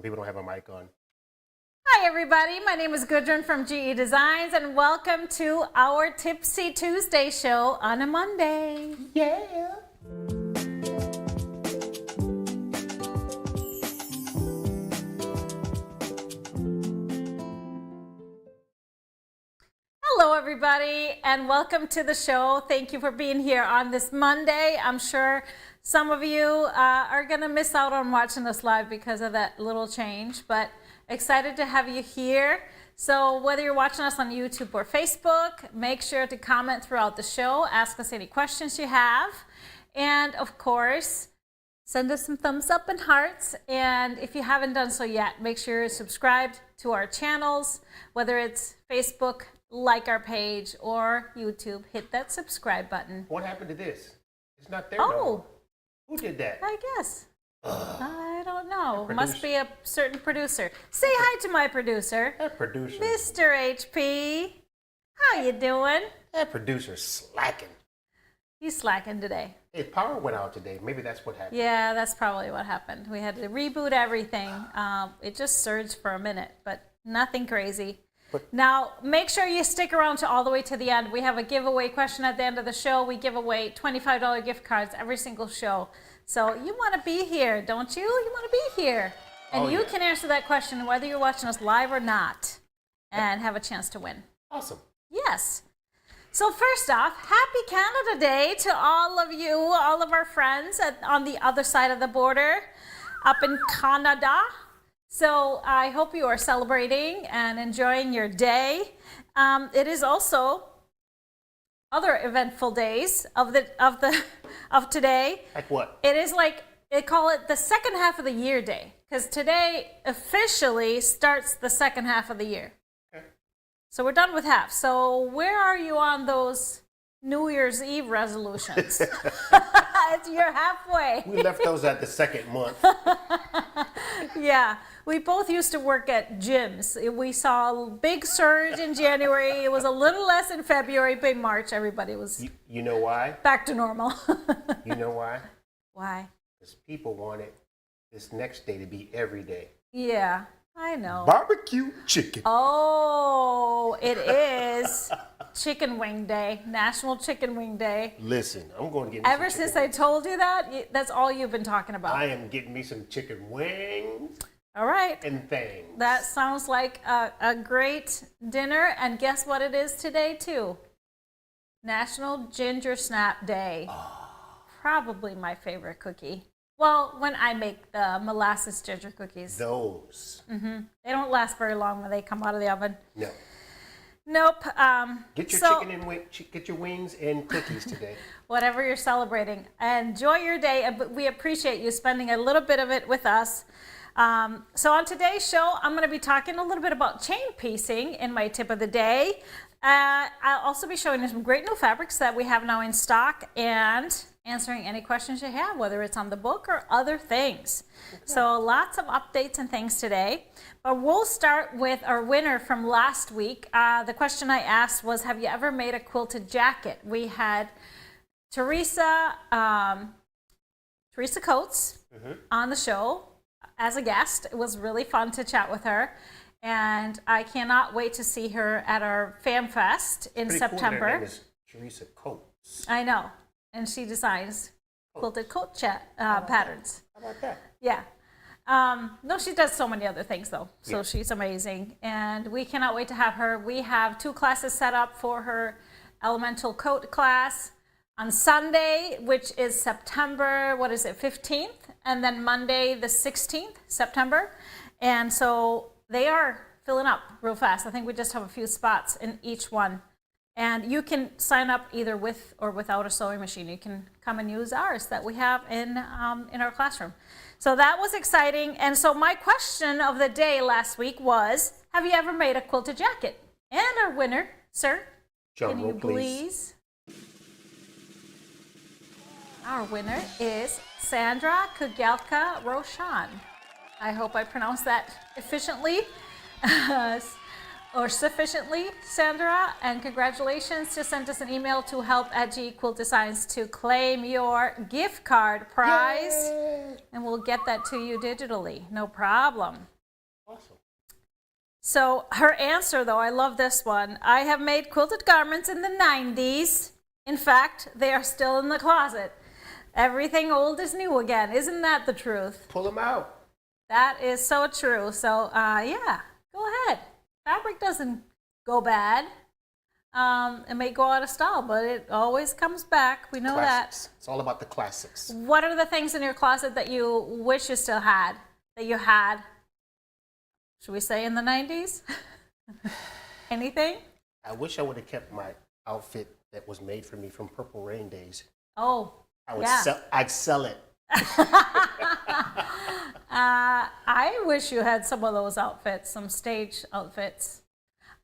people don't have a mic on. Hi everybody, my name is Gudrun from GE Designs and welcome to our Tipsy Tuesday show on a Monday. Yeah. Hello everybody and welcome to the show. Thank you for being here on this Monday. I'm sure some of you are going to miss out on watching us live because of that little change, but excited to have you here. So whether you're watching us on YouTube or Facebook, make sure to comment throughout the show, ask us any questions you have, and of course, send us some thumbs up and hearts. And if you haven't done so yet, make sure you're subscribed to our channels, whether it's Facebook, like our page, or YouTube, hit that subscribe button. What happened to this? It's not there. No. Who did that? I guess. I don't know. Must be a certain producer. Say hi to my producer. That producer. Mr. HP. How you doing? That producer's slacking. He's slacking today. His power went out today. Maybe that's what happened. Yeah, that's probably what happened. We had to reboot everything. It just surged for a minute, but nothing crazy. Now, make sure you stick around to all the way to the end. We have a giveaway question at the end of the show. We give away $25 gift cards every single show. So you want to be here, don't you? You want to be here. And you can answer that question whether you're watching us live or not and have a chance to win. Awesome. Yes. So first off, happy Canada Day to all of you, all of our friends on the other side of the border up in Canada. So I hope you are celebrating and enjoying your day. It is also other eventful days of today. Like what? It is like, they call it the second half of the year day, because today officially starts the second half of the year. Okay. So we're done with half. So where are you on those New Year's Eve resolutions? You're halfway. We left those at the second month. Yeah, we both used to work at gyms. We saw a big surge in January. It was a little less in February, but in March, everybody was You know why? back to normal. You know why? Why? Because people wanted this next day to be every day. Yeah, I know. Barbecue chicken. Oh, it is Chicken Wing Day, National Chicken Wing Day. Listen, I'm going to get me Ever some since chicken I told you that, that's all you've been talking about. I am getting me some chicken wings. All right. And things. That sounds like a great dinner. And guess what it is today, too? National Ginger Snap Day. Oh. Probably my favorite cookie. Well, when I make the molasses ginger cookies. Those. Mm-hmm. They don't last very long when they come out of the oven. No. Nope. Get your chicken and get your wings and cookies today. Whatever you're celebrating. Enjoy your day. We appreciate you spending a little bit of it with us. So on today's show, I'm going to be talking a little bit about chain piecing in my tip of the day. I'll also be showing you some great new fabrics that we have now in stock and answering any questions you have, whether it's on the book or other things. Okay. So lots of updates and things today. But we'll start with our winner from last week. The question I asked was, have you ever made a quilted jacket? We had Teresa Coates on the show as a guest. It was really fun to chat with her. And I cannot wait to see her at our Fam Fest in September. Cool. Her name is Teresa Coates. I know. And she designs quilted coat patterns. How about that? Yeah. No, she does so many other things, though. So yeah. She's amazing. And we cannot wait to have her. We have 2 classes set up for her elemental coat class on Sunday, which is September, 15th? And then Monday, the 16th, September. And so they are filling up real fast. I think we just have a few spots in each one. And you can sign up either with or without a sewing machine. You can come and use ours that we have in our classroom. So that was exciting. And so my question of the day last week was, have you ever made a quilted jacket? And our winner, sir, can you please? Our winner is Sandra Kugelka Roshan. I hope I pronounced that efficiently. Or sufficiently, Sandra, and congratulations. Just send us an email to help@GQuiltDesigns to claim your gift card prize. Yay! And we'll get that to you digitally, no problem. So her answer, though, I love this one. I have made quilted garments in the 90s. In fact, they are still in the closet. Everything old is new again. Isn't that the truth? Pull them out. That is so true. So, yeah, go ahead. Fabric doesn't go bad. It may go out of style, but it always comes back. We know Classics. that. It's all about the classics. What are the things in your closet that you wish you still had, that you had? Should we say in the 90s? Anything? I wish I would have kept my outfit that was made for me from Purple Rain days. Oh, I'd sell it. I wish you had some of those outfits, some stage outfits.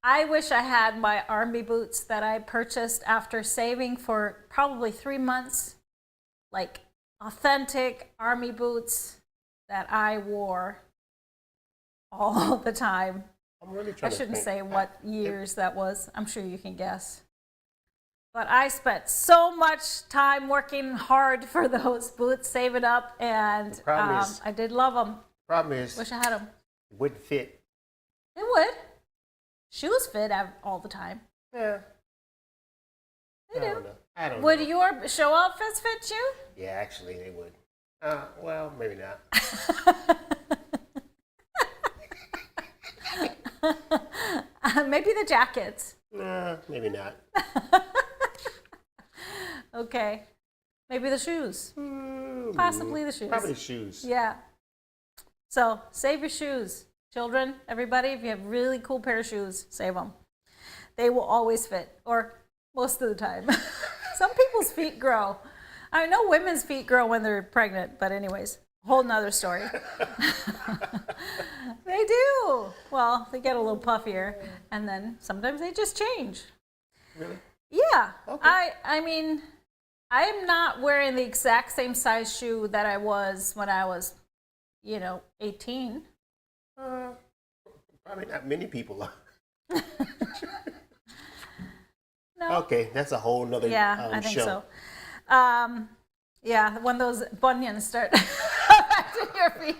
I wish I had my army boots that I purchased after saving for probably 3 months, like authentic army boots that I wore all the time. I'm really trying I shouldn't to say what years that was. I'm sure you can guess. But I spent so much time working hard for those boots, saving up, and I did love them. Problem is, wish I had them. It wouldn't fit. It would. Shoes fit all the time. Yeah. They do. I don't know. Would your show outfits fit you? Yeah, actually they would. Well, maybe not. Maybe the jackets. Maybe not. Okay. Maybe the shoes. Possibly the shoes. Probably shoes. Yeah. So save your shoes. Children, everybody, if you have really cool pair of shoes, save them. They will always fit, or most of the time. Some people's feet grow. I know women's feet grow when they're pregnant, but anyways, whole nother story. They do. Well, they get a little puffier, and then sometimes they just change. Really? Yeah. Okay. I mean, I'm not wearing the exact same size shoe that I was when I was, 18. Probably not many people are. No. Okay, that's a whole nother I think show. so. Yeah, when those bunions start affecting your feet.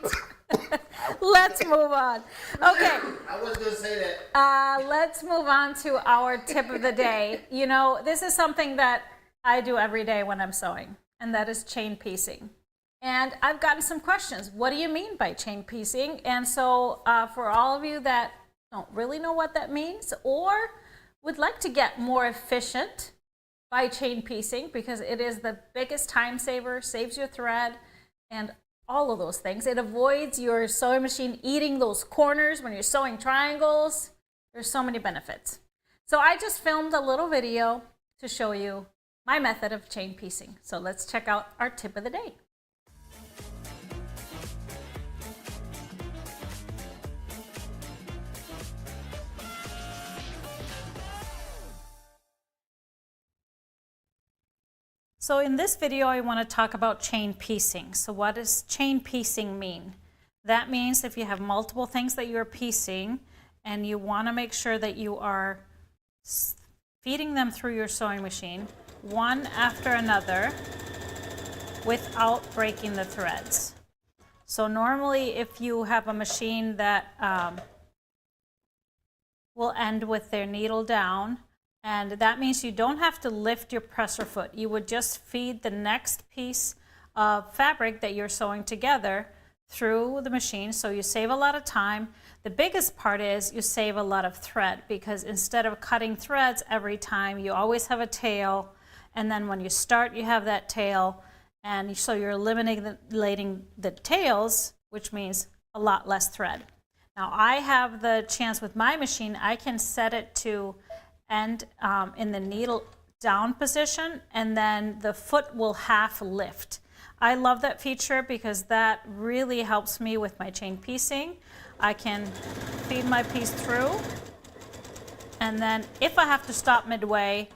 Let's move on. Okay. I was going to say that. Let's move on to our tip of the day. This is something that I do every day when I'm sewing, and that is chain piecing. And I've gotten some questions. What do you mean by chain piecing? And so for all of you that don't really know what that means or would like to get more efficient by chain piecing, because it is the biggest time saver, saves your thread, and all of those things. It avoids your sewing machine eating those corners when you're sewing triangles. There's so many benefits. So I just filmed a little video to show you my method of chain piecing. So let's check out our tip of the day. So in this video, I want to talk about chain piecing. So what does chain piecing mean? That means if you have multiple things that you're piecing and you want to make sure that you are feeding them through your sewing machine, one after another, without breaking the threads. So normally if you have a machine that will end with their needle down, and that means you don't have to lift your presser foot. You would just feed the next piece of fabric that you're sewing together through the machine, so you save a lot of time. The biggest part is you save a lot of thread, because instead of cutting threads every time, you always have a tail, and then when you start you have that tail, and so you're eliminating the tails, which means a lot less thread. Now I have the chance with my machine, I can set it to end in the needle down position, and then the foot will half lift. I love that feature because that really helps me with my chain piecing. I can feed my piece through, and then if I have to stop midway,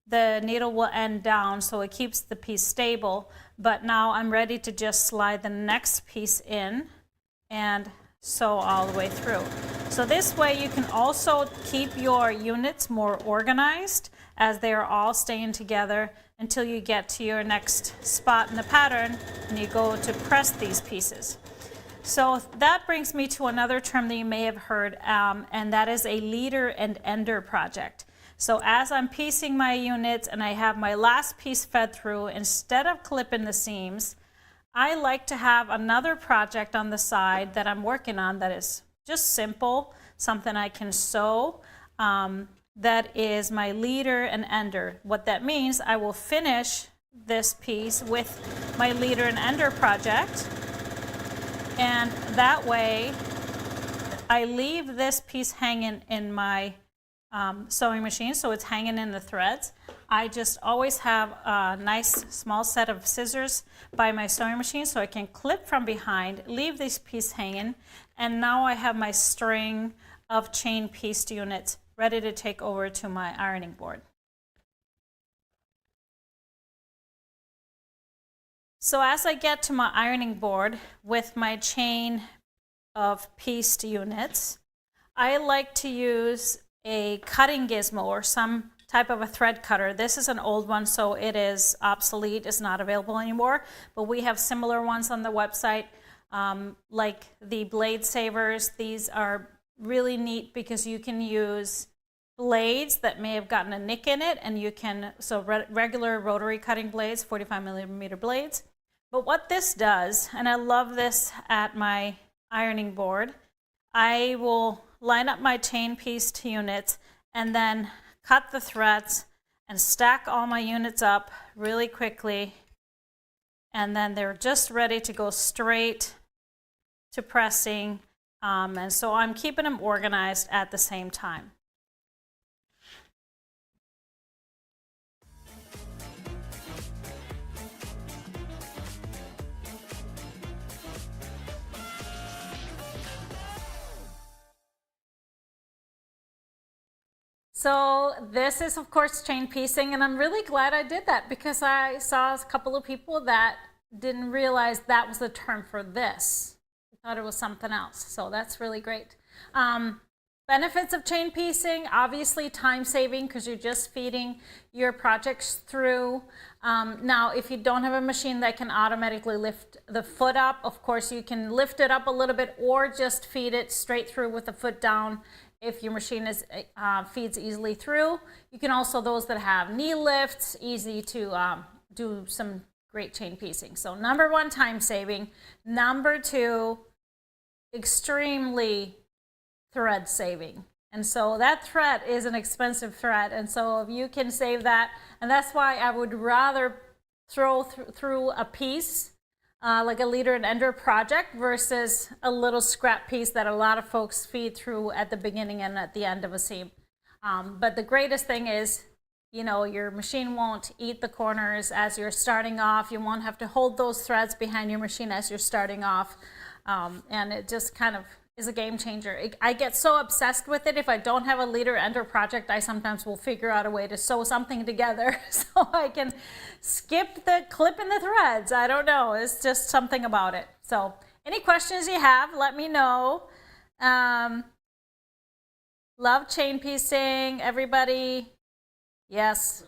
the needle will end down, so it keeps the piece stable. But now I'm ready to just slide the next piece in and sew all the way through. So this way you can also keep your units more organized as they are all staying together until you get to your next spot in the pattern and you go to press these pieces. So that brings me to another term that you may have heard, and that is a leader and ender project. So as I'm piecing my units and I have my last piece fed through, instead of clipping the seams, I like to have another project on the side that I'm working on that is just simple, something I can sew. That is my leader and ender. What that means, I will finish this piece with my leader and ender project. And that way, I leave this piece hanging in my sewing machine, so it's hanging in the threads. I just always have a nice small set of scissors by my sewing machine so I can clip from behind, leave this piece hanging, and now I have my string of chain pieced units ready to take over to my ironing board. So as I get to my ironing board with my chain of pieced units, I like to use a cutting gizmo or some type of a thread cutter. This is an old one, so it is obsolete, it's not available anymore, but we have similar ones on the website, like the blade savers. These are really neat because you can use blades that may have gotten a nick in it, and you can, so regular rotary cutting blades, 45mm blades. But what this does, and I love this at my ironing board, I will line up my chain pieced units and then cut the threads and stack all my units up really quickly, and then they're just ready to go straight to pressing, and so I'm keeping them organized at the same time. So this is, of course, chain piecing, and I'm really glad I did that because I saw a couple of people that didn't realize that was the term for this. I thought it was something else, so that's really great. Benefits of chain piecing, obviously time saving because you're just feeding your projects through. Now, if you don't have a machine that can automatically lift the foot up, of course you can lift it up a little bit or just feed it straight through with the foot down. If your machine is feeds easily through. You can also, those that have knee lifts, easy to do some great chain piecing. So number one, time saving. Number two, extremely thread saving. And so that thread is an expensive thread. And so if you can save that, and that's why I would rather throw through a piece like a leader and ender project versus a little scrap piece that a lot of folks feed through at the beginning and at the end of a seam. But the greatest thing is, you know, your machine won't eat the corners as you're starting off. You won't have to hold those threads behind your machine as you're starting off. And it just kind of is a game changer. I get so obsessed with it. If I don't have a leader ender project, I sometimes will figure out a way to sew something together so I can skip the clipping the threads. I don't know. It's just something about it. So any questions you have, let me know. Love chain piecing, everybody. Yes.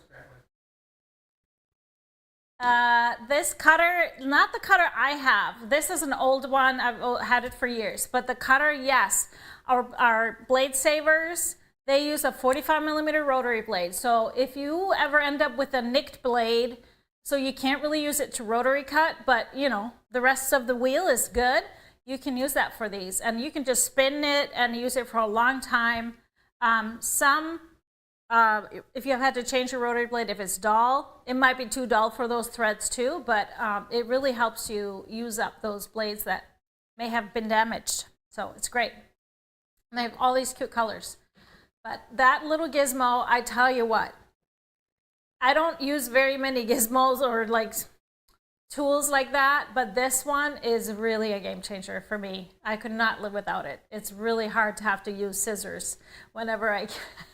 This cutter, not the cutter I have. This is an old one. I've had it for years. But the cutter, yes. Our blade savers, they use a 45mm rotary blade. So if you ever end up with a nicked blade, so you can't really use it to rotary cut, but you know, the rest of the wheel is good, you can use that for these. And you can just spin it and use it for a long time. If you've had to change your rotary blade, if it's dull, it might be too dull for those threads too, but it really helps you use up those blades that may have been damaged. So it's great. And they have all these cute colors. But that little gizmo, I tell you what, I don't use very many gizmos or like tools like that, but this one is really a game changer for me. I could not live without it. It's really hard to have to use scissors whenever I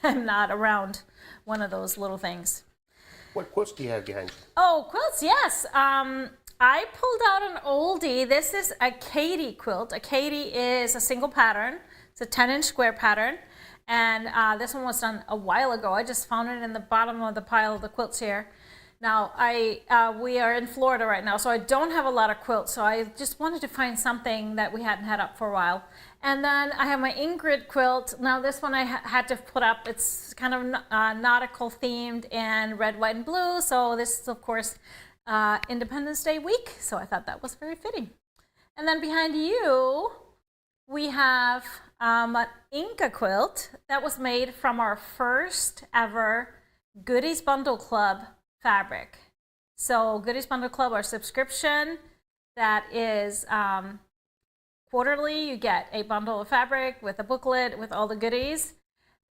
am not around one of those little things. What quilts do you have behind you? Oh, quilts, yes. I pulled out an oldie. This is a Katie quilt. A Katie is a single pattern. It's a 10-inch square pattern. And this one was done a while ago. I just found it in the bottom of the pile of the quilts here. Now, we are in Florida right now, so I don't have a lot of quilts, so I just wanted to find something that we hadn't had up for a while. And then I have my Ingrid quilt. Now, this one I had to put up. It's kind of nautical themed and red, white, and blue. So this is, of course, Independence Day week, so I thought that was very fitting. And then behind you, we have an Inca quilt that was made from our first ever Goodies Bundle Club fabric. So Goodies Bundle Club, our subscription that is quarterly. You get a bundle of fabric with a booklet with all the goodies.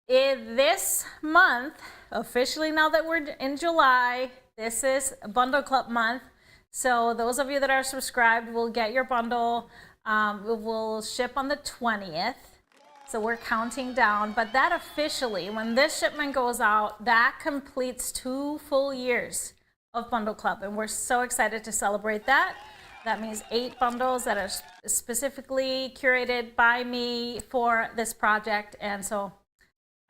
This month, officially now that we're in July, this is Bundle Club month. So those of you that are subscribed will get your bundle. It will ship on the 20th. So we're counting down, but that officially, when this shipment goes out, that completes 2 full years of Bundle Club, and we're so excited to celebrate that. That means 8 bundles that are specifically curated by me for this project, and so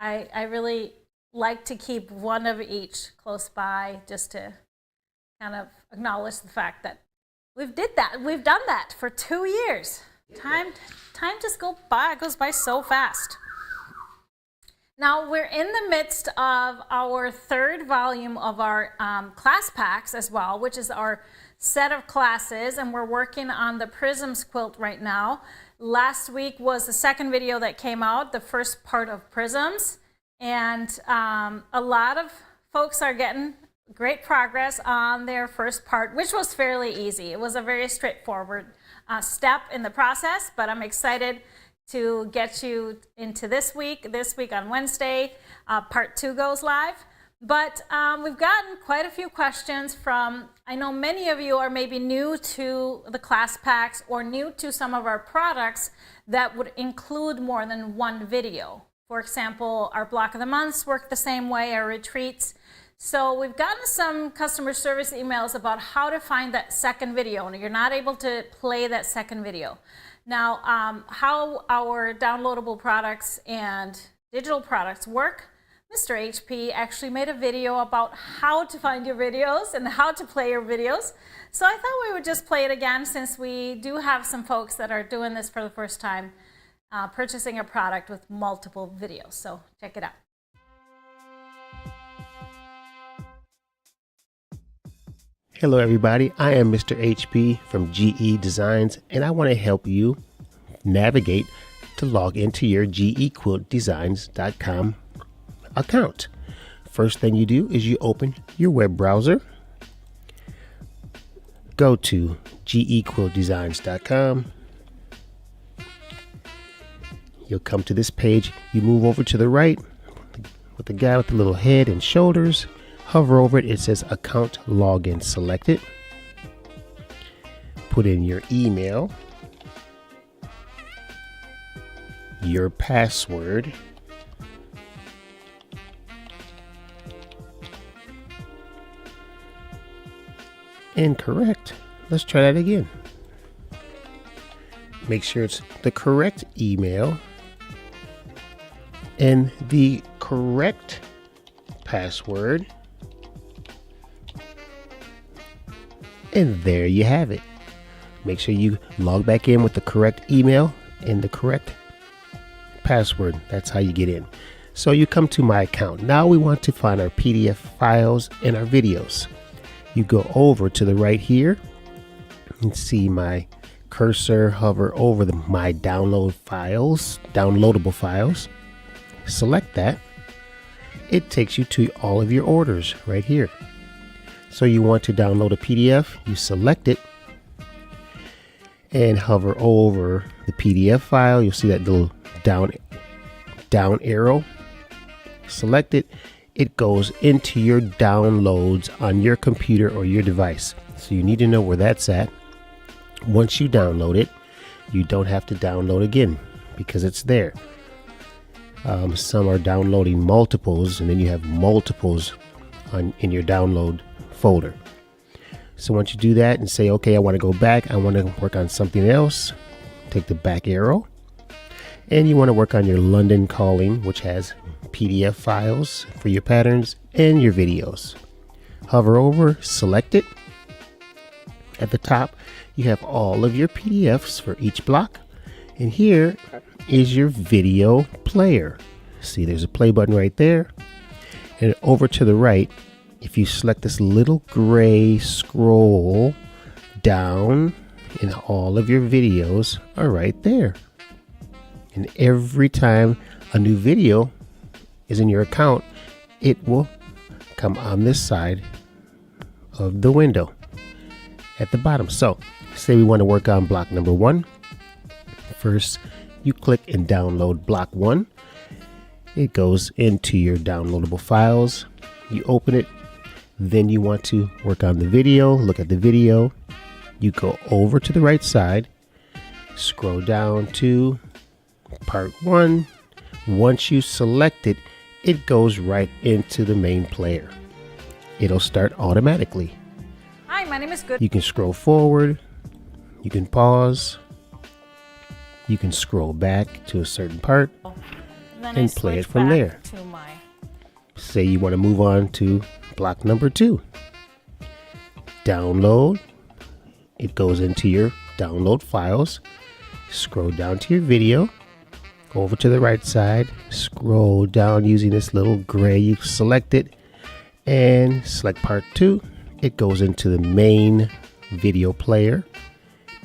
I really like to keep one of each close by just to kind of acknowledge the fact that we've done that for 2 years. Time just goes by so fast. Now we're in the midst of our 3rd volume of our class packs as well, which is our set of classes, and we're working on the Prisms quilt right now. Last week was the 2nd video that came out, the first part of Prisms, and a lot of folks are getting great progress on their first part, which was fairly easy. It was a very straightforward step in the process, but I'm excited to get you into this week. This week on Wednesday, part 2 goes live. But we've gotten quite a few questions from, I know many of you are maybe new to the class packs or new to some of our products that would include more than one video. For example, our block of the months work the same way, our retreats. So we've gotten some customer service emails about how to find that 2nd video, and you're not able to play that 2nd video. Now, how our downloadable products and digital products work, Mr. HP actually made a video about how to find your videos and how to play your videos. So I thought we would just play it again, since we do have some folks that are doing this for the first time, purchasing a product with multiple videos. So check it out. Hello everybody, I am Mr. HP from GE Designs, and I want to help you navigate to log into your gequiltdesigns.com account. First thing you do is you open your web browser, go to gequiltdesigns.com. You'll come to this page. You move over to the right with the guy with the little head and shoulders. Hover over it, it says account login. Select it. Put in your email, your password, incorrect. Let's try that again. Make sure it's the correct email and the correct password. And there you have it. Make sure you log back in with the correct email and the correct password. That's how you get in. So you come to my account. Now we want to find our PDF files and our videos. You go over to the right here and see my cursor hover over my downloadable files. Select that. It takes you to all of your orders right here. So you want to download a PDF, you select it and hover over the PDF file. You'll see that little down arrow. Select it. It goes into your downloads on your computer or your device. So you need to know where that's at. Once you download it, you don't have to download again because it's there. Some are downloading multiples, and then you have multiples in your download folder. So once you do that and say, okay, I want to go back, I want to work on something else, take the back arrow, and you want to work on your London calling, which has PDF files for your patterns and your videos. Hover over, select it. At the top, you have all of your PDFs for each block. And here is your video player. See, there's a play button right there. And over to the right, if you select this little gray scroll down, and all of your videos are right there. And every time a new video is in your account, it will come on this side of the window at the bottom. So say we want to work on block number 1. First, you click and download block 1. It goes into your downloadable files. You open it. Then you want to work on the video. Look at the video. You go over to the right side. Scroll down to part 1. Once you select it, it goes right into the main player. It'll start automatically. Hi, my name is Good. You can scroll forward. You can pause. You can scroll back to a certain part and play it from there. Say you want to move on to block number 2. Download. It goes into your download files. Scroll down to your video. Go over to the right side. Scroll down using this little gray. You select it and select part 2. It goes into the main video player.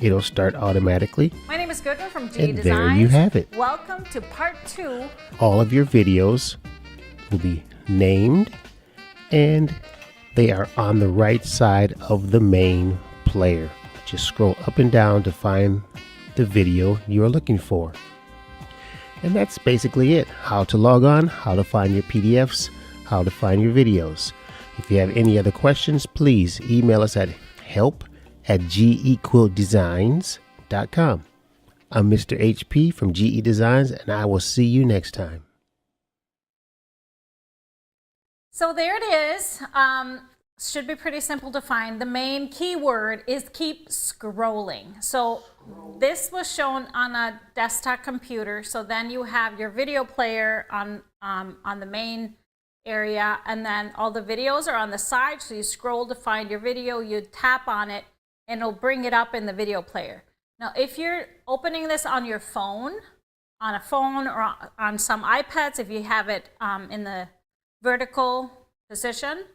It'll start automatically. My name is Goodwin from GE And Designs. there you have it. Welcome to part 2. All of your videos will be named and they are on the right side of the main player. Just scroll up and down to find the video you are looking for. And that's basically it. How to log on, how to find your PDFs, how to find your videos. If you have any other questions, please email us at help@gequiltdesigns.com. I'm Mr. HP from GE Designs, and I will see you next time. So there it is. Should be pretty simple to find. The main keyword is keep scrolling. So this was shown on a desktop computer. So then you have your video player on the main area, and then all the videos are on the side. So you scroll to find your video, you tap on it, and it'll bring it up in the video player. Now, if you're opening this on your phone, on a phone or on some iPads, if you have it in the vertical position,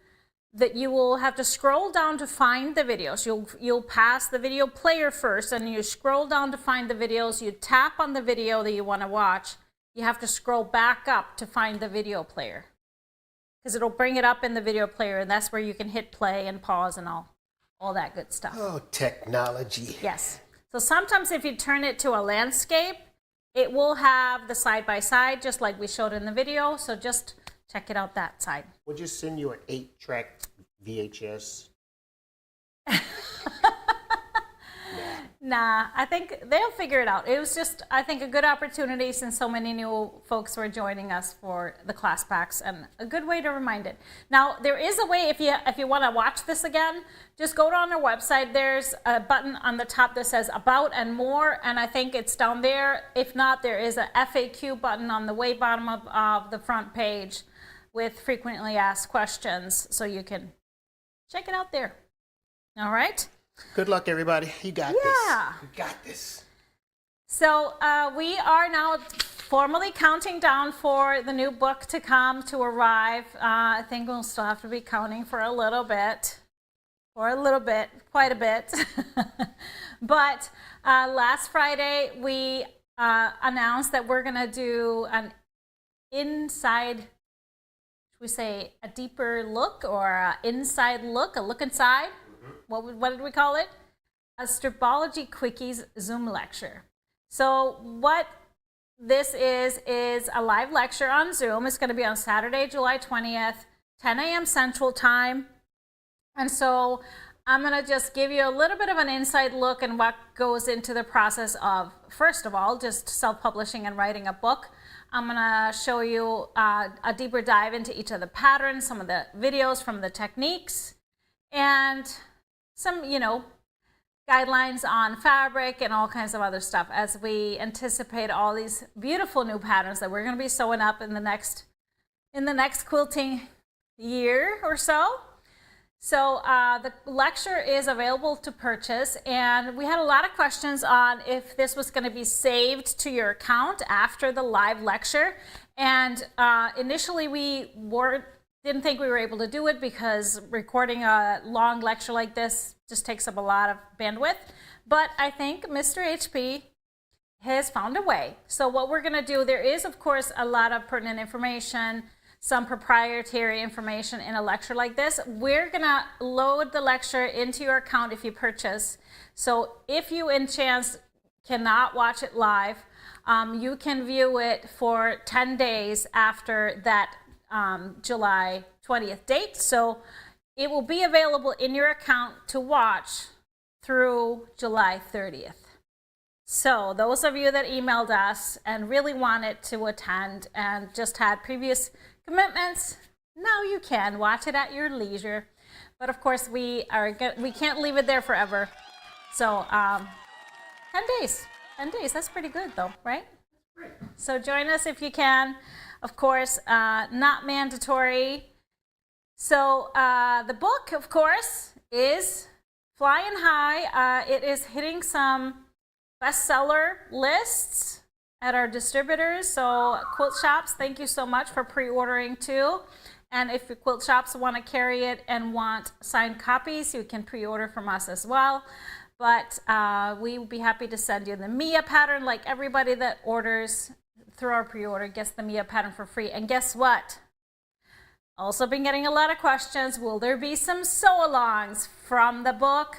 that you will have to scroll down to find the videos. You'll pass the video player first, and you scroll down to find the videos. You tap on the video that you want to watch. You have to scroll back up to find the video player, because it'll bring it up in the video player, and that's where you can hit play and pause and all that good stuff. Oh, technology. Yes. So sometimes if you turn it to a landscape, it will have the side-by-side, just like we showed in the video. So just check it out that side. We'll just send you an 8-track VHS. Nah, I think they'll figure it out. It was just, I think, a good opportunity since so many new folks were joining us for the class packs, and a good way to remind it. Now, there is a way, if you want to watch this again, just go on our website. There's a button on the top that says About and More, and I think it's down there. If not, there is a FAQ button on the way bottom of the front page with frequently asked questions, so you can check it out there. All right? Good luck, everybody. You got this. You got this. So we are now formally counting down for the new book to come, to arrive. I think we'll still have to be counting for a little bit. Quite a bit. But last Friday, we announced that we're going to do an inside, should we say a deeper look, or an inside look, a look inside? What did we call it? A Stripology Quickies Zoom lecture. So what this is a live lecture on Zoom. It's going to be on Saturday, July 20th, 10 a.m. Central Time. And so I'm going to just give you a little bit of an inside look and what goes into the process of, first of all, just self-publishing and writing a book. I'm going to show you a deeper dive into each of the patterns, some of the videos from the techniques, and some, guidelines on fabric and all kinds of other stuff as we anticipate all these beautiful new patterns that we're going to be sewing up in the next quilting year or so. So the lecture is available to purchase, and we had a lot of questions on if this was going to be saved to your account after the live lecture. And initially we didn't think we were able to do it because recording a long lecture like this just takes up a lot of bandwidth. But I think Mr. HP has found a way. So what we're going to do, there is of course a lot of pertinent information, some proprietary information in a lecture like this. We're going to load the lecture into your account if you purchase. So if you in chance cannot watch it live, you can view it for 10 days after that July 20th date. So it will be available in your account to watch through July 30th. So those of you that emailed us and really wanted to attend and just had previous commitments, now you can watch it at your leisure. But of course we can't leave it there forever. So 10 days, that's pretty good though, right? So join us if you can. Of course, not mandatory. So the book, of course, is flying high. It is hitting some bestseller lists at our distributors. So quilt shops, thank you so much for pre-ordering too. And if your quilt shops want to carry it and want signed copies, you can pre-order from us as well. But we will be happy to send you the Mia pattern. Like everybody that orders through our pre-order gets the Mia pattern for free. And guess what? Also been getting a lot of questions. Will there be some sew-alongs from the book?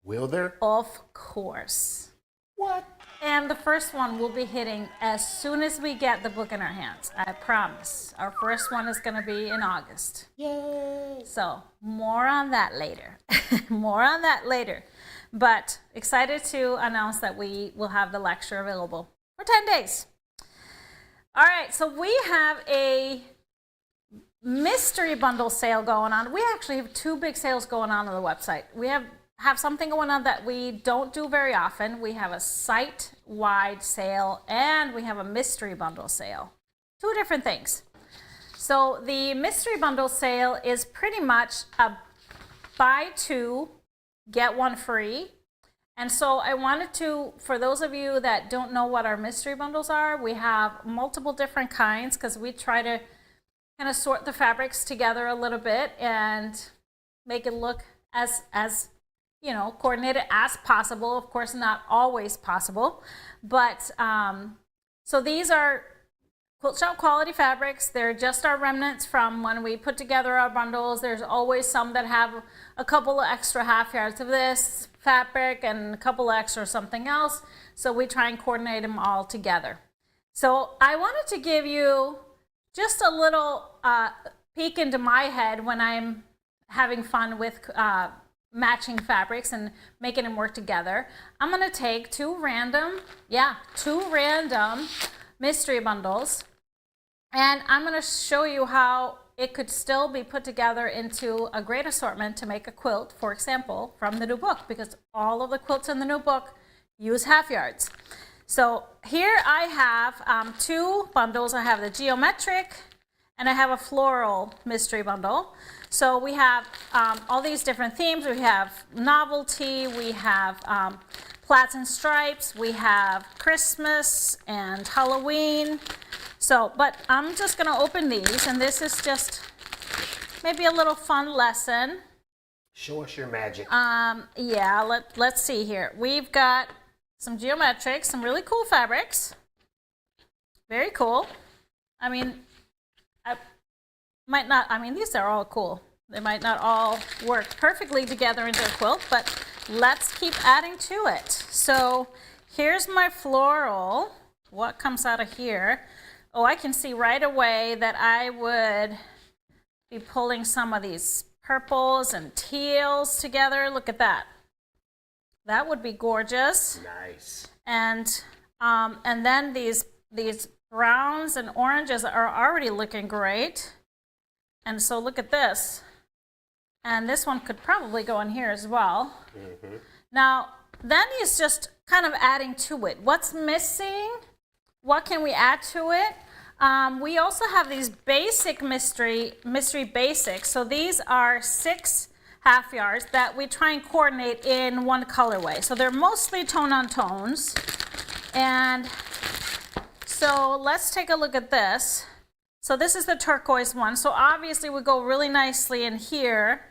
Will there? Of course. What? And the first one will be hitting as soon as we get the book in our hands. I promise. Our first one is going to be in August. Yay! So more on that later. More on that later. But excited to announce that we will have the lecture available for 10 days. All right, so we have a mystery bundle sale going on. We actually have two big sales going on the website. We have something going on that we don't do very often. We have a site-wide sale and we have a mystery bundle sale. Two different things. So the mystery bundle sale is pretty much a buy two, get one free. And so I wanted to, for those of you that don't know what our mystery bundles are, we have multiple different kinds because we try to kind of sort the fabrics together a little bit and make it look as you know, coordinated as possible. Of course, not always possible, but so these are quilt shop quality fabrics. They're just our remnants from when we put together our bundles. There's always some that have a couple of extra half yards of this fabric and a couple extra something else. So we try and coordinate them all together. So I wanted to give you just a little peek into my head when I'm having fun with matching fabrics and making them work together. I'm going to take two random mystery bundles, and I'm going to show you how it could still be put together into a great assortment to make a quilt, for example, from the new book, because all of the quilts in the new book use half yards. So here I have two bundles. I have the geometric and I have a floral mystery bundle. So we have all these different themes. We have novelty, we have plaits and stripes, we have Christmas and Halloween. So, but I'm just gonna open these, and this is just maybe a little fun lesson. Show us your magic. Yeah, let's see here. We've got some geometric, some really cool fabrics. Very cool. I mean, these are all cool. They might not all work perfectly together into a quilt, but let's keep adding to it. So here's my floral. What comes out of here? Oh, I can see right away that I would be pulling some of these purples and teals together. Look at that. That would be gorgeous. Nice. And then these browns and oranges are already looking great. And so look at this. And this one could probably go in here as well. Mm-hmm. Now, then he's just kind of adding to it. What's missing? What can we add to it? We also have these basic mystery basics. So these are 6 half yards that we try and coordinate in one colorway. So they're mostly tone on tones. And so let's take a look at this. So this is the turquoise one. So obviously we go really nicely in here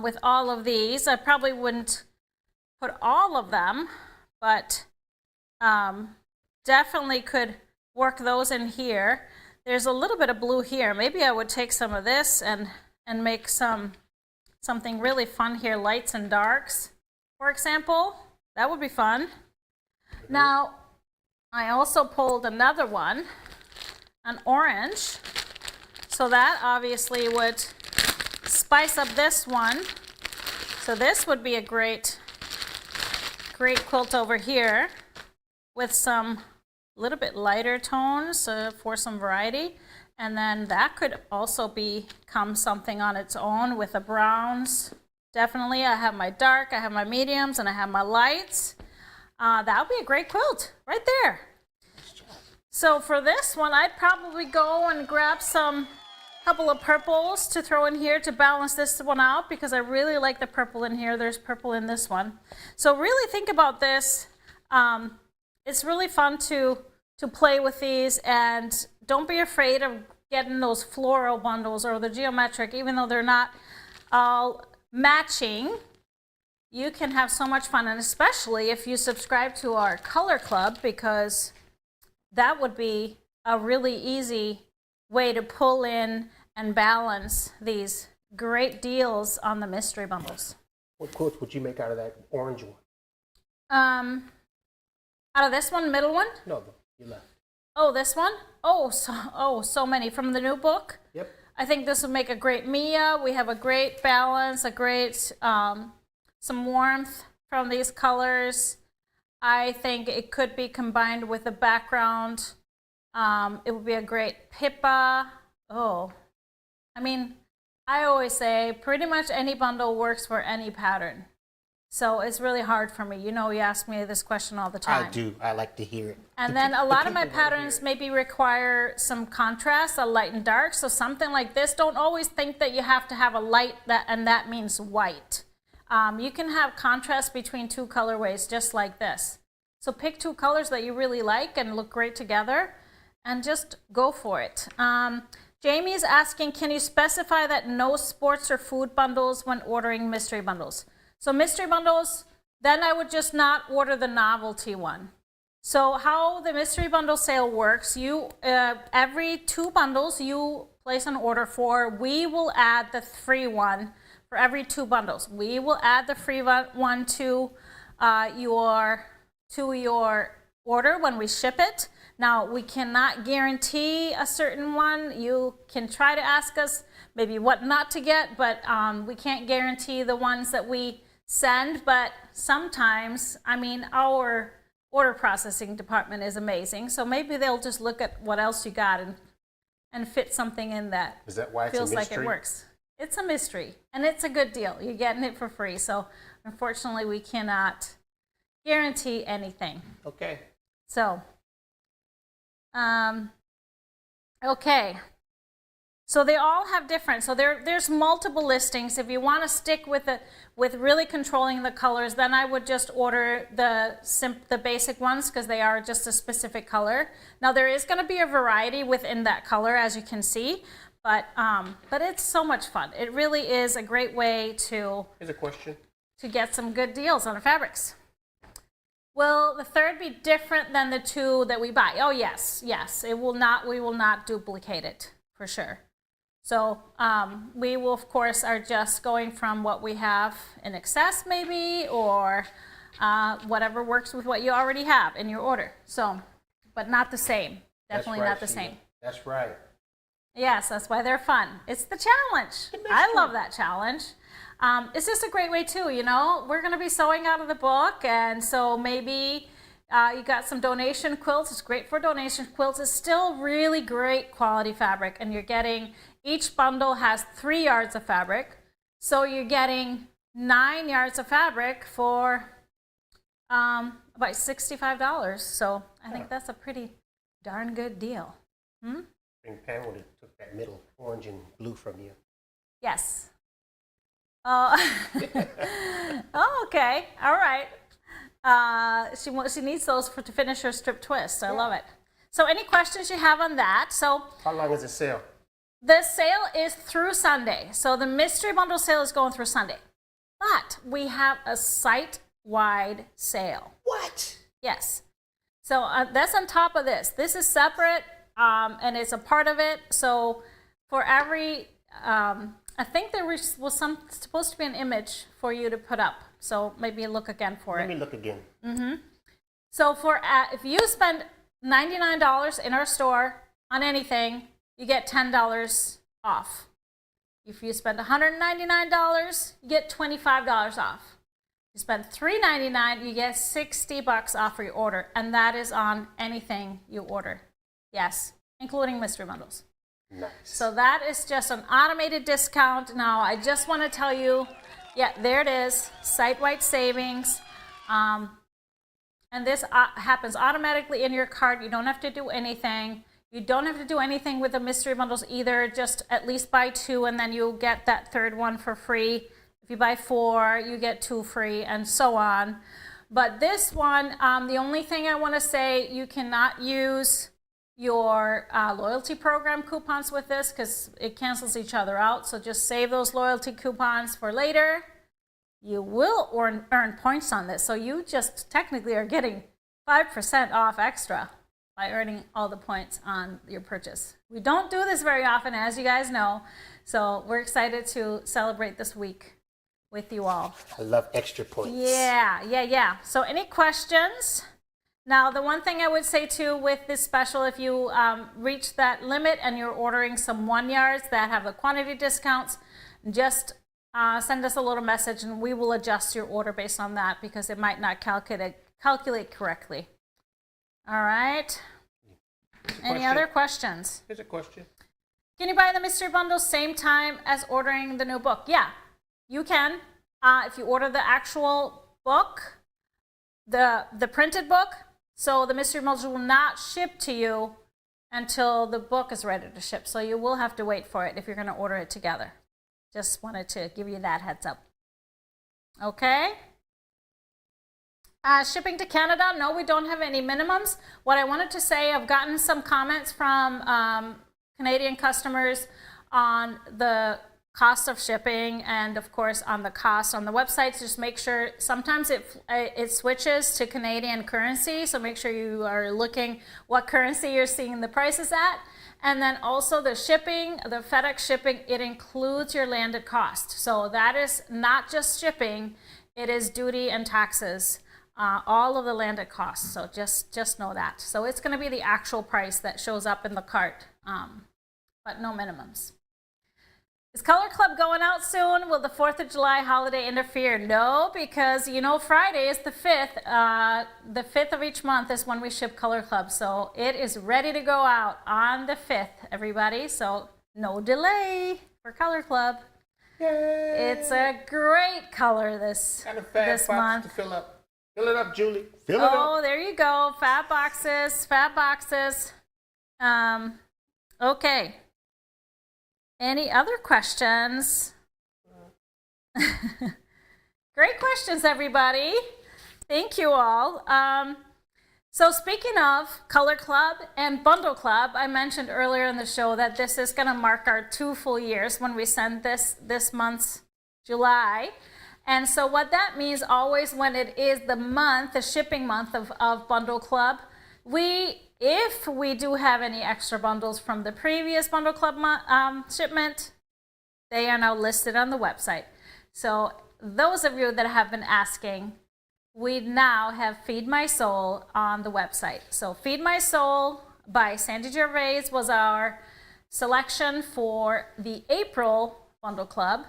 with all of these. I probably wouldn't put all of them, but definitely could work those in here. There's a little bit of blue here. Maybe I would take some of this and make something really fun here, lights and darks, for example. That would be fun. Now, I also pulled another one, an orange. So that obviously would spice up this one. So this would be a great quilt over here with some little bit lighter tones for some variety. And then that could also become something on its own with the browns. Definitely, I have my dark, I have my mediums, and I have my lights. That would be a great quilt right there. So for this one, I'd probably go and grab couple of purples to throw in here to balance this one out, because I really like the purple in here. There's purple in this one. So really think about this. It's really fun to play with these, and don't be afraid of getting those floral bundles or the geometric, even though they're not all matching. You can have so much fun, and especially if you subscribe to our color club, because that would be a really easy way to pull in and balance these great deals on the mystery bundles. What quilts would you make out of that orange one? Out of this one, middle one? No, you left. Oh, this one? Oh, so many from the new book. Yep. I think this would make a great Mia. We have a great balance, a great some warmth from these colors. I think it could be combined with the background. It would be a great Pippa. Oh, I mean, I always say pretty much any bundle works for any pattern. So it's really hard for me. You know, you ask me this question all the time. I do. I like to hear it. And then a lot of my patterns maybe require some contrast, a light and dark. So something like this, don't always think that you have to have a light and that means white. You can have contrast between 2 colorways just like this. So pick 2 colors that you really like and look great together, and just go for it. Jamie's asking, can you specify that no sports or food bundles when ordering mystery bundles? So mystery bundles, then I would just not order the novelty one. So how the mystery bundle sale works, you every 2 bundles you place an order for, we will add the free one for every 2 bundles. We will add the free one to your order when we ship it. Now, we cannot guarantee a certain one. You can try to ask us maybe what not to get, but we can't guarantee the ones that we send. But sometimes, I mean, our order processing department is amazing. So maybe they'll just look at what else you got and fit something in that. Is that why it's feels a mystery? Like it works. It's a mystery, and it's a good deal. You're getting it for free. So unfortunately, we cannot guarantee anything. Okay. So, okay. So they all have different. So there's multiple listings. If you want to stick with really controlling the colors, then I would just order the basic ones, because they are just a specific color. Now there is going to be a variety within that color, as you can see, but it's so much fun. It really is a great way to. Here's a question. To get some good deals on fabrics. Will the third be different than the 2 that we buy? Oh yes, it will not. We will not duplicate it for sure. So we will, of course, are just going from what we have in excess maybe, or whatever works with what you already have in your order. So, but not the same. Definitely not the same. That's right. Yes, that's why they're fun. It's the challenge. I love that challenge. It's just a great way too, you know. We're going to be sewing out of the book, and so maybe you got some donation quilts. It's great for donation quilts. It's still really great quality fabric, and you're getting, each bundle has 3 yards of fabric, so you're getting 9 yards of fabric for about $65. So I think that's a pretty darn good deal. Pam would have took that middle orange and blue from you. Yes. Oh, okay. All right. She needs those to finish her strip twist. I love it. So any questions you have on that? So how long is the sale? The sale is through Sunday. So the mystery bundle sale is going through Sunday. But we have a site-wide sale. What? Yes. So that's on top of this. This is separate, and it's a part of it. So for every, I think there was supposed to be an image for you to put up. So maybe look again for it. Let me look again. So for if you spend $99 in our store on anything, you get $10 off. If you spend $199, you get $25 off. You spend $399, you get $60 off for your order, and that is on anything you order. Yes, including mystery bundles. Nice. So that is just an automated discount. Now, I just want to tell you, yeah, there it is, site-wide savings. And this happens automatically in your cart. You don't have to do anything. You don't have to do anything with the mystery bundles either. Just at least buy 2, and then you'll get that 3rd one for free. If you buy 4, you get 2 free, and so on. But this one, the only thing I want to say, you cannot use your loyalty program coupons with this because it cancels each other out. So just save those loyalty coupons for later. You will earn points on this. So you just technically are getting 5% off extra by earning all the points on your purchase. We don't do this very often, as you guys know. So we're excited to celebrate this week with you all. I love extra points. Yeah. So any questions? Now, the one thing I would say too with this special, if you reach that limit and you're ordering some 1 yards that have the quantity discounts, just send us a little message and we will adjust your order based on that because it might not calculate correctly. All right. Any other questions? Here's a question. Can you buy the mystery bundle same time as ordering the new book? Yeah, you can. If you order the actual book, the printed book, so the mystery bundle will not ship to you until the book is ready to ship. So you will have to wait for it if you're going to order it together. Just wanted to give you that heads up. Okay. Shipping to Canada, no, we don't have any minimums. What I wanted to say, I've gotten some comments from Canadian customers on the cost of shipping and of course on the cost on the websites. Just make sure, sometimes it switches to Canadian currency, so make sure you are looking what currency you're seeing the prices at. And then also the shipping, the FedEx shipping, it includes your landed cost. So that is not just shipping, it is duty and taxes, all of the landed costs. So just know that. So it's going to be the actual price that shows up in the cart, but no minimums. Is Color Club going out soon? Will the 4th of July holiday interfere? No, because you know Friday is the 5th. The 5th of each month is when we ship Color Club. So it is ready to go out on the 5th, everybody. So no delay for Color Club. Yay. It's a great color this month. To fill up. Fill it up, Julie. Fill it up. Oh, there you go. Fat boxes, fat boxes. Okay. Any other questions? Great questions, everybody. Thank you all. So speaking of Color Club and Bundle Club, I mentioned earlier in the show that this is going to mark our 2 full years when we send this month's July. And so what that means, always when it is the shipping month of Bundle Club, if we do have any extra bundles from the previous Bundle Club shipment, they are now listed on the website. So those of you that have been asking, we now have Feed My Soul on the website. So Feed My Soul by Sandy Gervais was our selection for the April Bundle Club.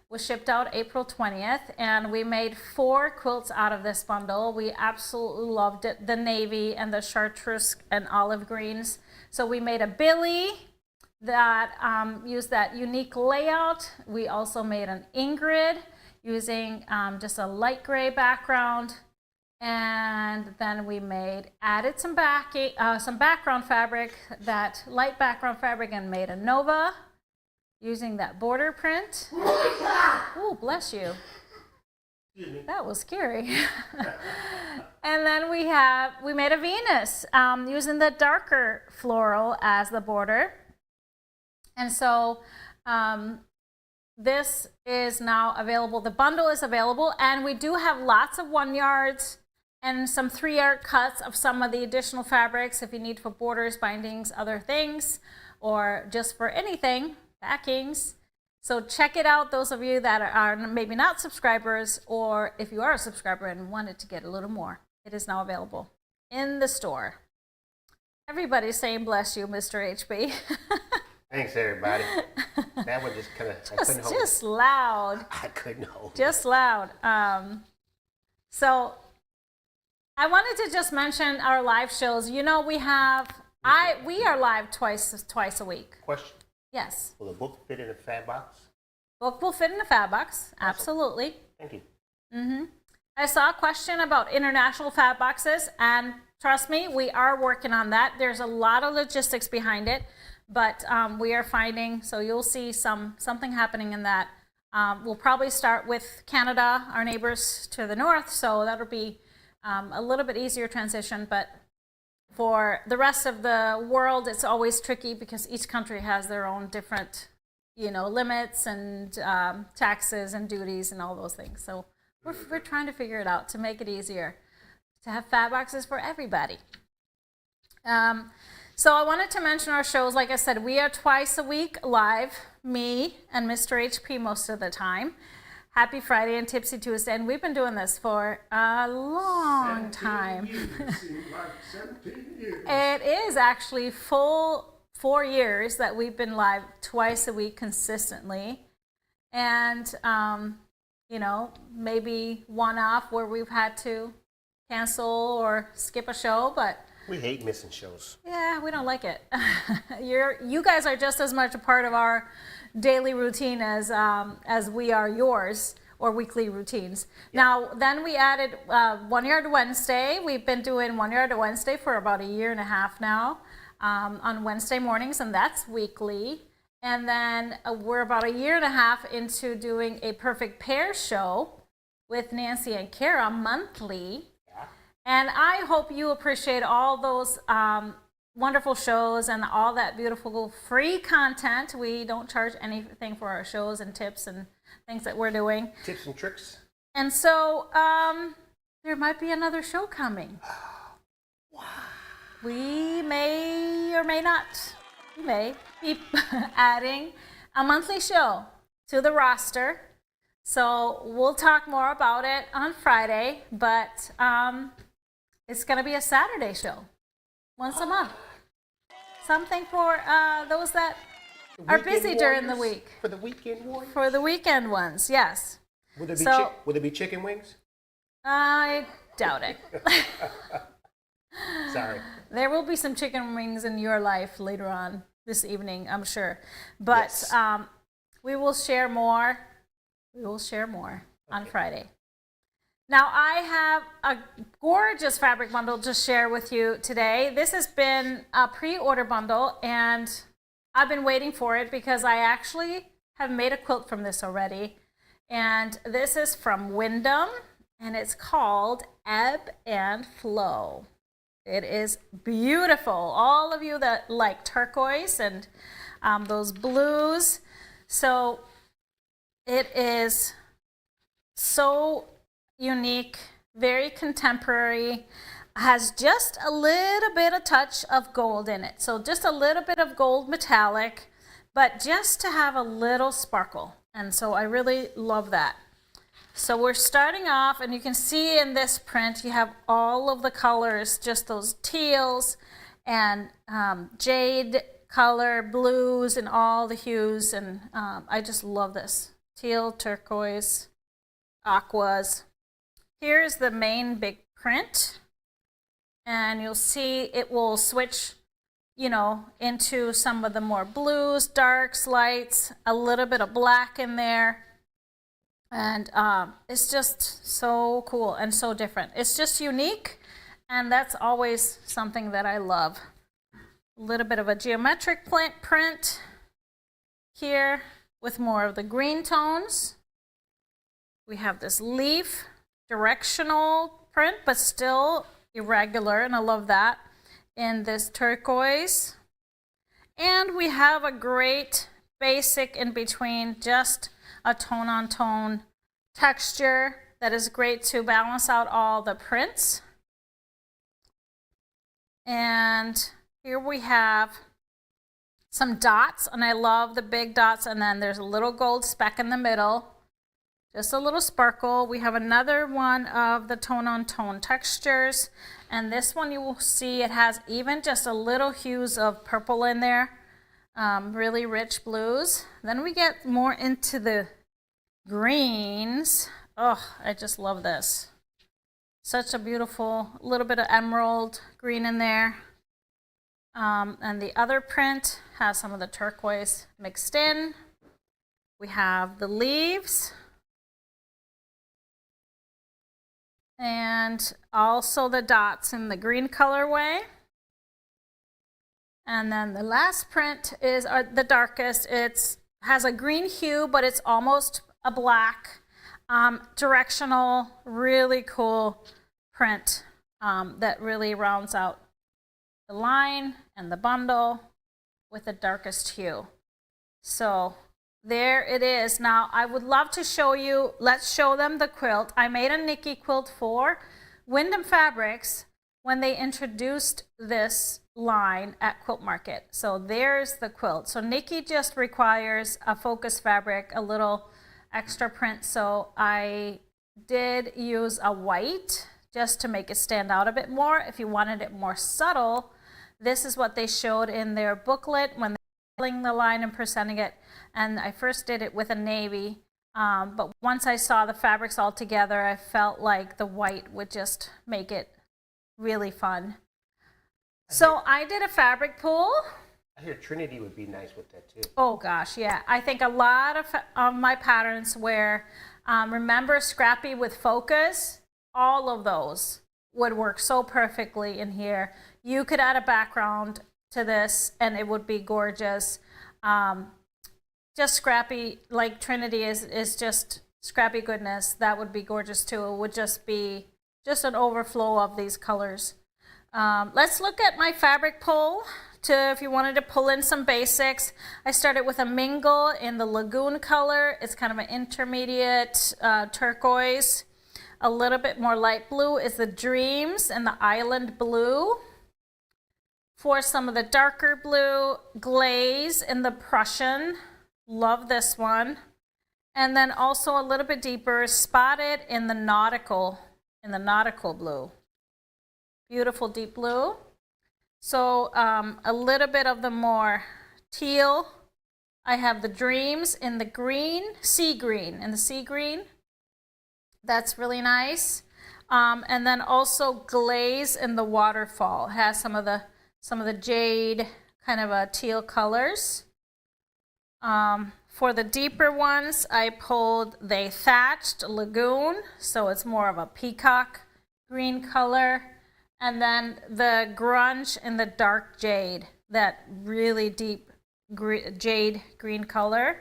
Was shipped out April 20th, and we made 4 quilts out of this bundle. We absolutely loved it, the navy and the chartreuse and olive greens. So we made a Billy that used that unique layout. We also made an Ingrid using just a light gray background. And then we added some background fabric, that light background fabric, and made a Nova using that border print. Oh, bless you. That was scary. And then we made a Venus using the darker floral as the border. And so this is now available. The bundle is available, and we do have lots of 1 yards and some 3-yard cuts of some of the additional fabrics if you need for borders, bindings, other things, or just for anything, backings. So check it out, those of you that are maybe not subscribers, or if you are a subscriber and wanted to get a little more, it is now available in the store. Everybody's saying bless you, Mr. HB. Thanks, everybody. That one just kind of, just loud. I couldn't hold. Just loud. So I wanted to just mention our live shows. You know, we are live twice a week. Question. Yes. Will the book fit in a fab box? Book will fit in a fab box. Absolutely. Thank you. Mm-hmm. I saw a question about international fab boxes, and trust me, we are working on that. There's a lot of logistics behind it, but we are finding, so you'll see something happening in that. We'll probably start with Canada, our neighbors to the north, so that'll be a little bit easier transition, but for the rest of the world, it's always tricky because each country has their own different, limits and taxes and duties and all those things. So we're trying to figure it out to make it easier to have fab boxes for everybody. So I wanted to mention our shows. Like I said, we are twice a week live, me and Mr. HP most of the time. Happy Friday and Tipsy Tuesday, and we've been doing this for a long time. Like 17 years. It is actually full 4 years that we've been live twice a week consistently, and maybe one off where we've had to cancel or skip a show, but we hate missing shows. Yeah, we don't like it. You guys are just as much a part of our daily routine as we are yours, or weekly routines. Yeah. Now, then we added 1 Yard Wednesday. We've been doing 1 Yard Wednesday for about 1.5 years now on Wednesday mornings, and that's weekly. And then we're about 1.5 years into doing a Perfect Pair show with Nancy and Kara monthly. And I hope you appreciate all those wonderful shows and all that beautiful free content. We don't charge anything for our shows and tips and things that we're doing. Tips and tricks. And so there might be another show coming. Wow. We may or may not. We may be adding a monthly show to the roster. So we'll talk more about it on Friday, but it's going to be a Saturday show, once a month. Something for those that are busy during the week. For the weekend warriors? For the weekend ones, yes. Would there be chicken wings? I doubt it. Sorry. There will be some chicken wings in your life later on this evening, I'm sure. But yes. We will share more. We will share more on Friday. Now, I have a gorgeous fabric bundle to share with you today. This has been a pre-order bundle, and I've been waiting for it because I actually have made a quilt from this already. And this is from Wyndham, and it's called Ebb and Flow. It is beautiful. All of you that like turquoise and those blues. So it is so unique, very contemporary, has just a little bit of touch of gold in it. So just a little bit of gold metallic, but just to have a little sparkle. And so I really love that. So we're starting off, and you can see in this print, you have all of the colors, just those teals and jade color, blues, and all the hues. And I just love this. Teal, turquoise, aquas. Here's the main big print, and you'll see it will switch, into some of the more blues, darks, lights, a little bit of black in there. And it's just so cool and so different. It's just unique, and that's always something that I love. A little bit of a geometric print here with more of the green tones. We have this leaf directional print, but still irregular, and I love that, in this turquoise. And we have a great basic in between, just a tone on tone texture that is great to balance out all the prints. And here we have some dots, and I love the big dots, and then there's a little gold speck in the middle, just a little sparkle. We have another one of the tone on tone textures, and this one you will see it has even just a little hues of purple in there, really rich blues. Then we get more into the greens. Oh, I just love this. Such a beautiful little bit of emerald green in there. And the other print has some of the turquoise mixed in. We have the leaves. And also the dots in the green colorway. And then the last print is the darkest. It has a green hue, but it's almost a black. Directional, really cool print that really rounds out the line and the bundle with the darkest hue. So there it is. Now I would love to show you, let's show them the quilt. I made a Nikki quilt for Wyndham Fabrics when they introduced this line at Quilt Market. So there's the quilt. So Nikki just requires a focus fabric, a little extra print. So I did use a white just to make it stand out a bit more. If you wanted it more subtle, this is what they showed in their booklet when they're filling the line and presenting it. And I first did it with a navy, but once I saw the fabrics all together, I felt like the white would just make it really fun. So I did a fabric pool. I hear Trinity would be nice with that too. Oh gosh, yeah. I think a lot of my patterns where, remember Scrappy with Focus, all of those would work so perfectly in here. You could add a background to this and it would be gorgeous. Just Scrappy, like Trinity is just Scrappy goodness. That would be gorgeous too. It would just be just an overflow of these colors. Let's look at my fabric pull. If you wanted to pull in some basics, I started with a mingle in the lagoon color. It's kind of an intermediate turquoise. A little bit more light blue is the Dreams and the Island Blue. For some of the darker blue, Glaze in the Prussian. Love this one. And then also a little bit deeper, Spotted in the nautical blue. Beautiful deep blue. So a little bit of the more teal. I have the Dreams in the green, sea green, That's really nice. And then also Glaze in the waterfall. It has some of the jade kind of a teal colors. For the deeper ones, I pulled the Thatched Lagoon, so it's more of a peacock green color. And then the Grunge in the dark jade, that really deep jade green color.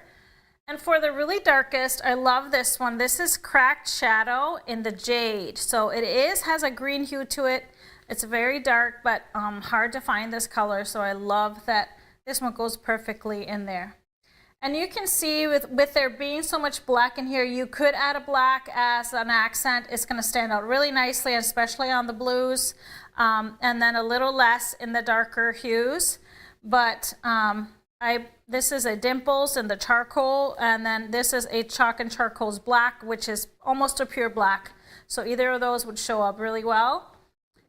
And for the really darkest, I love this one. This is Cracked Shadow in the jade. So it has a green hue to it. It's very dark, but hard to find this color. So I love that this one goes perfectly in there. And you can see with there being so much black in here, you could add a black as an accent. It's going to stand out really nicely, especially on the blues, and then a little less in the darker hues. But this is a Dimples in the charcoal, and then this is a Chalk and Charcoal's black, which is almost a pure black. So either of those would show up really well.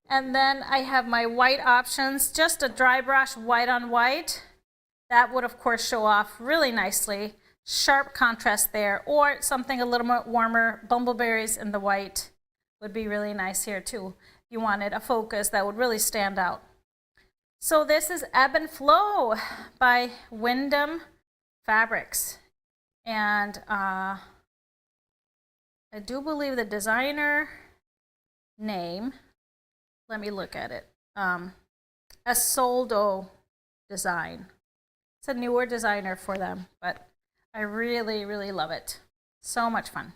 And then I have my white options, just a dry brush white on white. That would, of course, show off really nicely. Sharp contrast there, or something a little more warmer. Bumbleberries in the white would be really nice here, too. If you wanted a focus that would really stand out. So this is Ebb and Flow by Wyndham Fabrics. And I do believe the designer name, let me look at it. Asoldo Design. It's a newer designer for them, but I really, really love it. So much fun.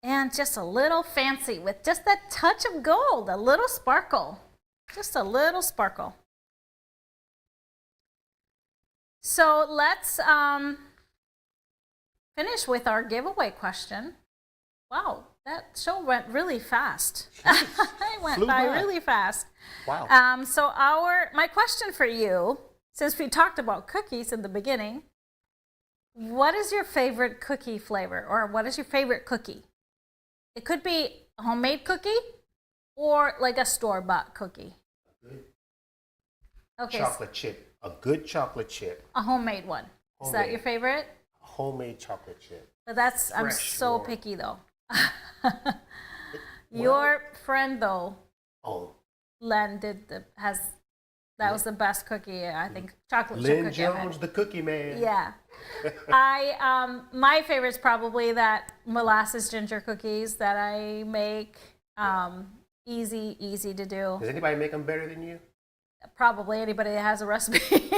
And just a little fancy with just that touch of gold, a little sparkle. Just a little sparkle. So let's finish with our giveaway question. Wow, that show went really fast. It went by really fast. Wow. So my question for you, since we talked about cookies in the beginning, what is your favorite cookie flavor, or what is your favorite cookie? It could be a homemade cookie or like a store-bought cookie. Okay. Chocolate chip. A good chocolate chip. A homemade one. Is that your favorite? A homemade chocolate chip. But that's, I'm so warm. picky though. Your friend though, Len that was the best cookie, I think, chocolate chip cookie. Len Jones, the cookie man. Yeah. My favorite is probably that molasses ginger cookies that I make. Easy to do. Does anybody make them better than you? Probably anybody that has a recipe,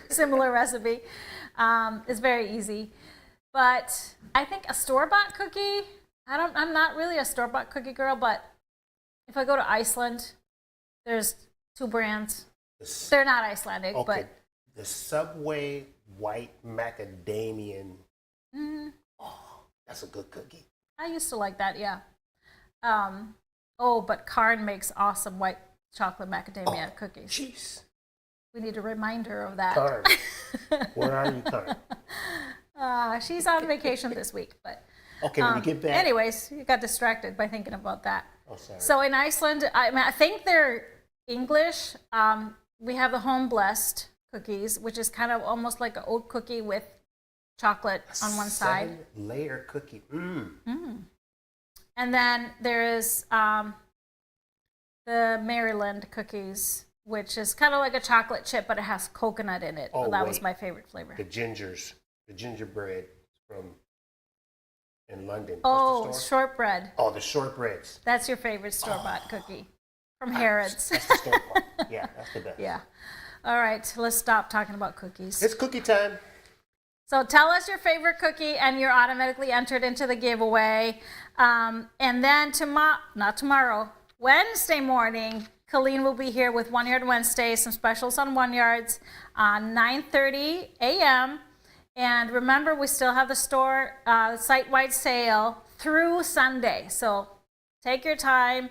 similar recipe. It's very easy. But I think a store-bought cookie, I'm not really a store-bought cookie girl, but if I go to Iceland, there's 2 brands. They're not Icelandic, but the Subway white macadamian. Oh, that's a good cookie. I used to like that, yeah. But Karn makes awesome white chocolate macadamia cookies. Jeez. We need a reminder of that. Karn. Where are you, Karn? She's on vacation this week, but okay, when you get back. Anyways, you got distracted by thinking about that. Oh, sorry. So in Iceland, I think they're English. We have the home blessed cookies, which is kind of almost like an oat cookie with chocolate on one side. 7-layer cookie. And then there is the Maryland cookies, which is kind of like a chocolate chip, but it has coconut in it. Oh, that was my favorite flavor. The gingerbread from in London. Oh, shortbread. Oh, the shortbreads. That's your favorite store-bought cookie from Harrods. That's the store-bought. Yeah, that's the best. Yeah. All right, let's stop talking about cookies. It's cookie time. So tell us your favorite cookie, and you're automatically entered into the giveaway. And then Wednesday morning, Colleen will be here with 1 Yard Wednesday, some specials on 1 Yards, 9:30 a.m. And remember, we still have the store site-wide sale through Sunday. So take your time,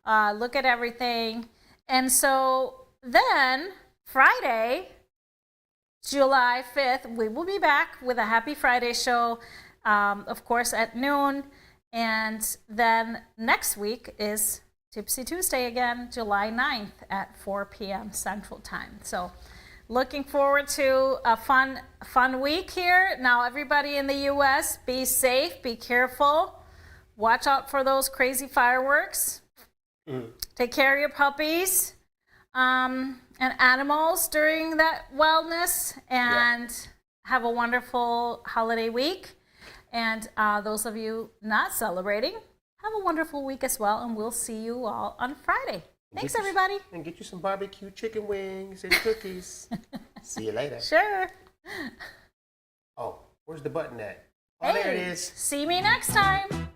look at everything. And so then Friday, July 5th, we will be back with a Happy Friday show, of course, at noon. And then next week is Tipsy Tuesday again, July 9th at 4 p.m. Central Time. So looking forward to a fun week here. Now, everybody in the U.S., be safe, be careful. Watch out for those crazy fireworks. Take care of your puppies and animals during that wellness. And have a wonderful holiday week. And those of you not celebrating, have a wonderful week as well. And we'll see you all on Friday. Thanks, everybody. And get you some barbecue chicken wings and cookies. See you later. Sure. Oh, where's the button at? Oh, there it is. See me next time.